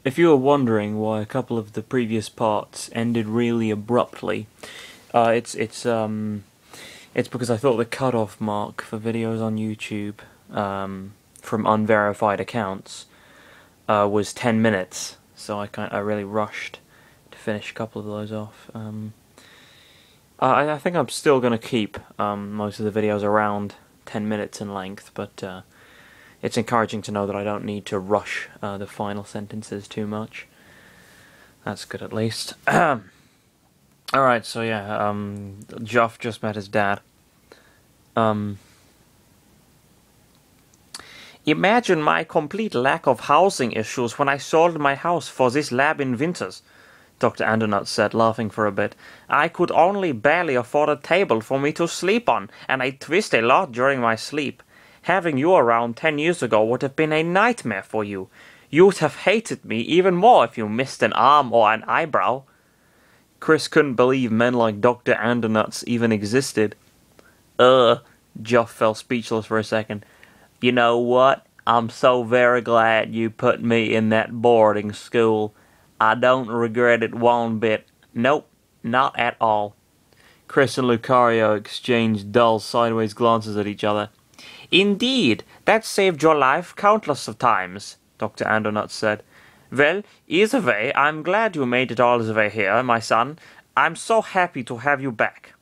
If you were wondering why a couple of the previous parts ended really abruptly, it's because I thought the cutoff mark for videos on YouTube from unverified accounts was 10 minutes, so I really rushed to finish a couple of those off. I think I'm still going to keep most of the videos around 10 minutes in length, but it's encouraging to know that I don't need to rush the final sentences too much. That's good, at least. Alright, so yeah, Juff just met his dad. Imagine my complete lack of housing issues when I sold my house for this lab in Winters, Dr. Andernut said, laughing for a bit. I could only barely afford a table for me to sleep on, and I twist a lot during my sleep. Having you around 10 years ago would have been a nightmare for you. You'd have hated me even more if you missed an arm or an eyebrow. Chris couldn't believe men like Dr. Andernuts even existed. Juff fell speechless for a second. You know what? I'm so very glad you put me in that boarding school. I don't regret it one bit. Nope, not at all. Chris and Lucario exchanged dull, sideways glances at each other. Indeed, that saved your life countless of times, Dr. Andernut said. Well, either way, I'm glad you made it all the way here, my son. I'm so happy to have you back.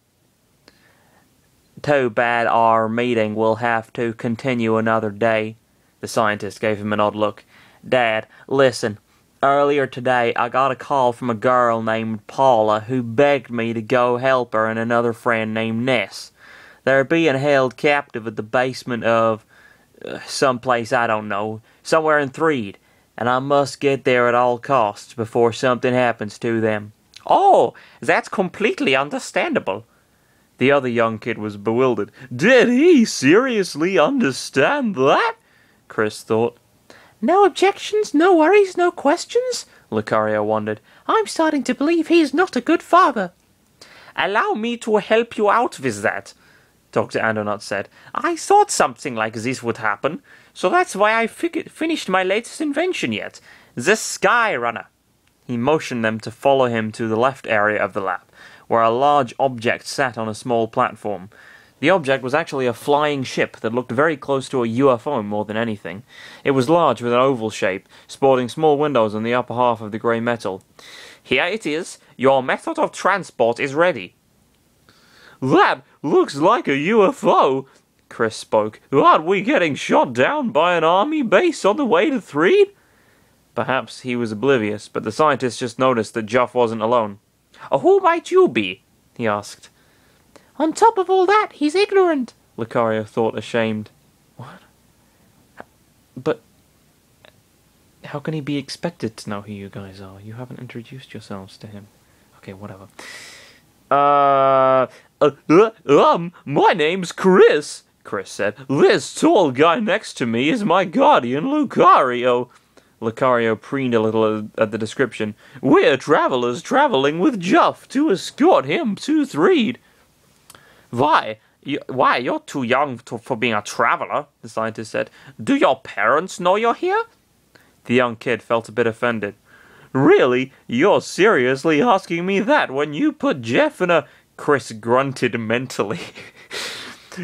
Too bad our meeting will have to continue another day. The scientist gave him an odd look. Dad, listen. Earlier today, I got a call from a girl named Paula who begged me to go help her and another friend named Ness. They're being held captive at the basement of someplace I don't know, somewhere in Threed, and I must get there at all costs before something happens to them. Oh, that's completely understandable. The other young kid was bewildered. Did he seriously understand that? Chris thought. No objections, no worries, no questions? Lucario wondered. I'm starting to believe he's not a good father. Allow me to help you out with that, Dr. Andernut said. I thought something like this would happen, so that's why I finished my latest invention yet, the Sky Runner. He motioned them to follow him to the left area of the lab, where a large object sat on a small platform. The object was actually a flying ship that looked very close to a UFO more than anything. It was large with an oval shape, sporting small windows on the upper half of the grey metal. Here it is. Your method of transport is ready. That looks like a UFO, Chris spoke. Aren't we getting shot down by an army base on the way to Threed? Perhaps he was oblivious, but the scientist just noticed that Juff wasn't alone. Who might you be? He asked. On top of all that, he's ignorant, Lucario thought, ashamed. What? But how can he be expected to know who you guys are? You haven't introduced yourselves to him. Okay, whatever. My name's Chris, Chris said. This tall guy next to me is my guardian, Lucario. Lucario preened a little at the description. We're travelers traveling with Juff to escort him to Threed. Why, you're too young for being a traveler, the scientist said. Do your parents know you're here? The young kid felt a bit offended. Really? You're seriously asking me that when you put Jeff in a... Chris grunted mentally.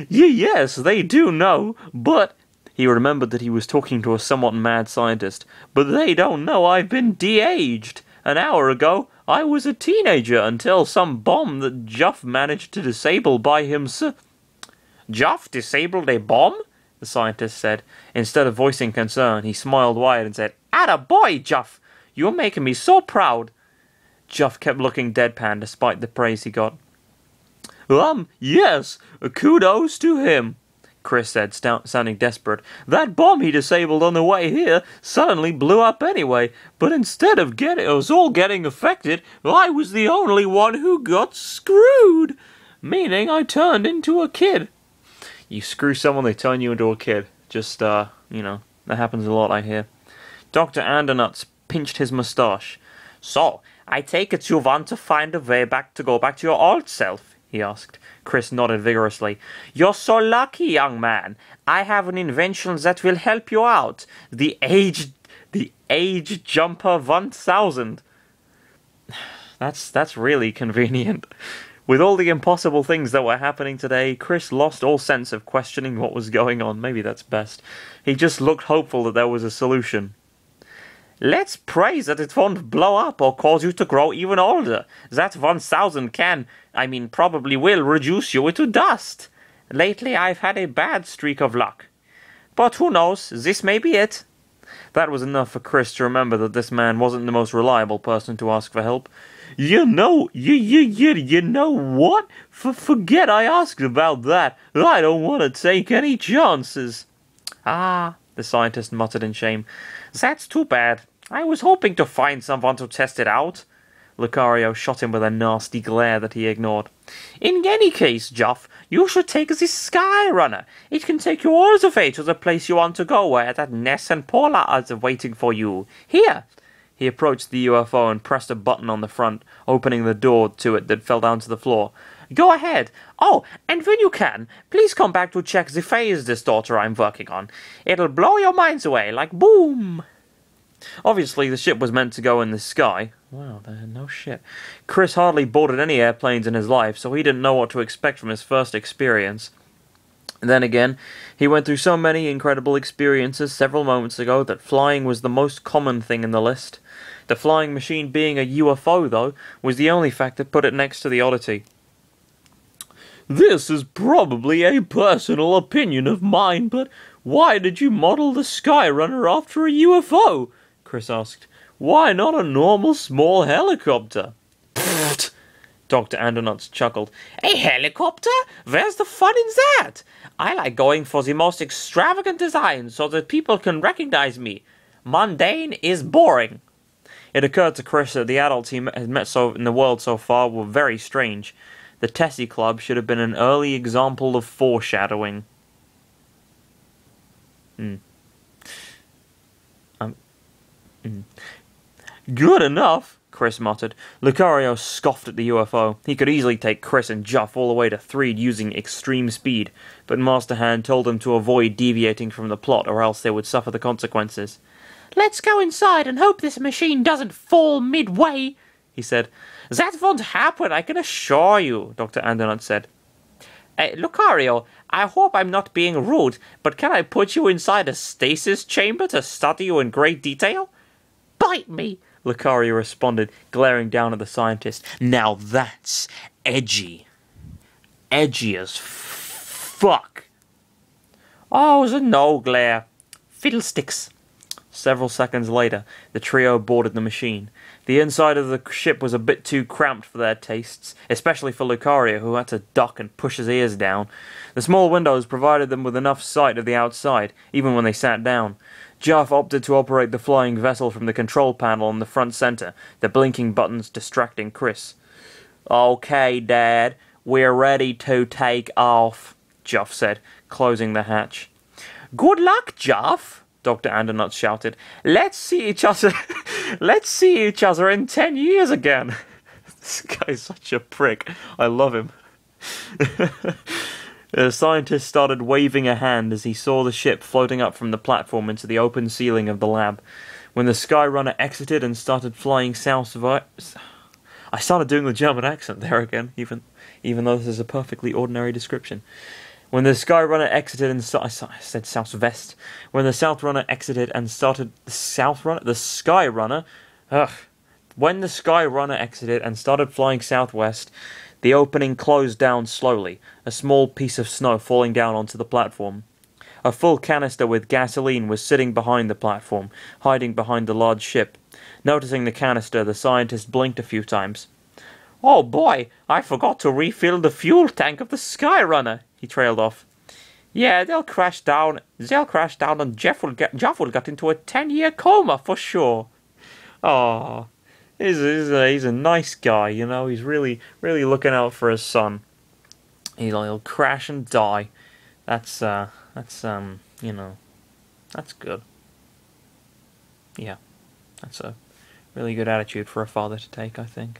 Yes, they do know, but... He remembered that he was talking to a somewhat mad scientist. But they don't know I've been de-aged. An hour ago, I was a teenager until some bomb that Juff managed to disable by himself. Juff disabled a bomb? The scientist said. Instead of voicing concern, he smiled wide and said, Attaboy, Juff! You're making me so proud. Juff kept looking deadpan despite the praise he got. Yes, kudos to him, Chris said, sounding desperate. That bomb he disabled on the way here suddenly blew up anyway, but instead of us all getting affected, I was the only one who got screwed, meaning I turned into a kid. You screw someone, they turn you into a kid. Just, that happens a lot, I hear. Dr. Andernuts pinched his moustache. So, I take it you want to find a way to go back to your old self, he asked. Chris nodded vigorously. You're so lucky, young man. I have an invention that will help you out. The Age Jumper 1000. That's really convenient. With all the impossible things that were happening today, Chris lost all sense of questioning what was going on. Maybe that's best. He just looked hopeful that there was a solution. Let's pray that it won't blow up or cause you to grow even older. That 1000 probably will reduce you into dust. Lately I've had a bad streak of luck. But who knows, this may be it. That was enough for Chris to remember that this man wasn't the most reliable person to ask for help. You know what? Forget I asked about that. I don't want to take any chances. Ah, the scientist muttered in shame. That's too bad. I was hoping to find someone to test it out. Lucario shot him with a nasty glare that he ignored. In any case, Juff, you should take the Sky Runner. It can take you all the way to the place you want to go, where that Ness and Paula are waiting for you. Here. He approached the UFO and pressed a button on the front, opening the door to it that fell down to the floor. Go ahead. Oh, and when you can, please come back to check the phase distorter I'm working on. It'll blow your minds away, like boom. Obviously, the ship was meant to go in the sky. Wow, no shit. Chris hardly boarded any airplanes in his life, so he didn't know what to expect from his first experience. And then again, he went through so many incredible experiences several moments ago that flying was the most common thing in the list. The flying machine being a UFO, though, was the only fact that put it next to the oddity. This is probably a personal opinion of mine, but why did you model the Skyrunner after a UFO? Chris asked. Why not a normal small helicopter? Pfft, Dr. Andernutz chuckled. A helicopter? Where's the fun in that? I like going for the most extravagant design so that people can recognize me. Mundane is boring. It occurred to Chris that the adults he had met in the world so far were very strange. The Tessie Club should have been an early example of foreshadowing. Good enough, Chris muttered. Lucario scoffed at the UFO. He could easily take Chris and Juff all the way to Threed using extreme speed, but Master Hand told them to avoid deviating from the plot or else they would suffer the consequences. Let's go inside and hope this machine doesn't fall midway, he said. That won't happen, I can assure you, Dr. Andernut said. Lucario, I hope I'm not being rude, but can I put you inside a stasis chamber to study you in great detail? Bite me, Lucario responded, glaring down at the scientist. Now that's edgy. Edgy as fuck. Oh, the no glare. Fiddlesticks. Several seconds later, the trio boarded the machine. The inside of the ship was a bit too cramped for their tastes, especially for Lucario, who had to duck and push his ears down. The small windows provided them with enough sight of the outside, even when they sat down. Juff opted to operate the flying vessel from the control panel in the front center, the blinking buttons distracting Chris. Okay, Dad, we're ready to take off, Juff said, closing the hatch. Good luck, Juff, Dr. Andernut shouted. Let's see each other in 10 years again. This guy's such a prick. I love him. The scientist started waving a hand as he saw the ship floating up from the platform into the open ceiling of the lab. When the Skyrunner exited and started flying south... I started doing the German accent there again, even though this is a perfectly ordinary description. When the Skyrunner exited and I said southwest. When the Southrunner exited and started the Skyrunner. When the Skyrunner exited and started flying southwest, the opening closed down slowly, a small piece of snow falling down onto the platform. A full canister with gasoline was sitting behind the platform, hiding behind the large ship. Noticing the canister, the scientist blinked a few times. Oh boy, I forgot to refill the fuel tank of the Skyrunner, he trailed off. Yeah, they'll crash down and Juff will get into a 10-year coma for sure. Oh, he's a nice guy, you know, he's really looking out for his son. He'll crash and die. That's you know, that's good. Yeah, that's a really good attitude for a father to take, I think.